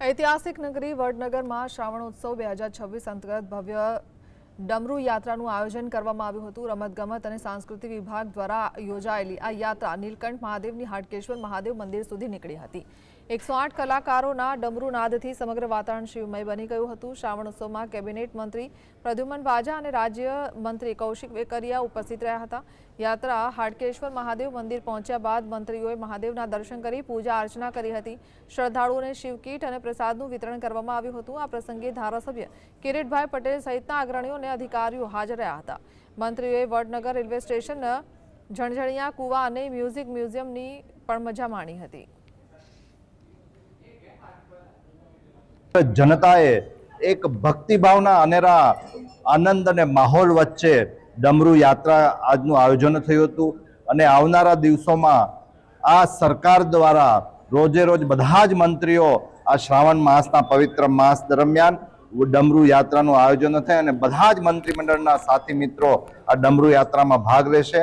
ऐतिहासिक नगरी वडनगर में श्रावणोत्सव 2026 अंतर्गत भव्य डमरू यात्राનું આયોજન કરવામાં આવ્યું હતું। રમતગમત અને સાંસ્કૃતિક વિભાગ દ્વારા યોજાયેલી આ યાત્રા નીલકંઠ મહાદેવની હાટકેશ્વર મહાદેવ મંદિર સુધી નીકળી હતી। 108 કલાકારોના ડમરૂ નાદથી સમગ્ર વાતાવરણ શિવમય બની ગયું હતું। શ્રાવણોત્સવમાં કેબિનેટ મંત્રી પ્રદ્યુમન વાજા અને રાજ્ય મંત્રી કૌશિક વેકરિયા ઉપસ્થિત રહ્યા હતા। યાત્રા હાટકેશ્વર મહાદેવ મંદિર પહોંચ્યા બાદ મંત્રીઓએ મહાદેવના દર્શન કરી પૂજા અર્ચના કરી હતી। શ્રદ્ધાળુઓને શિવકીટ અને પ્રસાદનું વિતરણ કરવામાં આવ્યું હતું। આ પ્રસંગે ધારાસભ્ય કિરીટભાઈ પટેલ સહિતના અગ્રણીઓ अधिकारीओ हाजर रह्या हता। मंत्रीओए वडनगर रेलवे स्टेशन झणझणिया कुवा अने म्यूजिक म्यूजियमनी पण मजा माणी हती। जनताए एक भक्तिभावना अनेरा आनंद अने माहोल वच्चे डमरू यात्रा आजनु आयोजन थयुं हतुं अने आवनारा दिवसोमां आ सरकार द्वारा रोजे रोज बधा ज मंत्रीओ आ श्रावण मासना पवित्र मास दरमियान डमरू यात्राનું આયોજન થાય અને બધા જ મંત્રીમંડળના સાથી મિત્રો આ ડમरू યાત્રામાં ભાગ લેશે।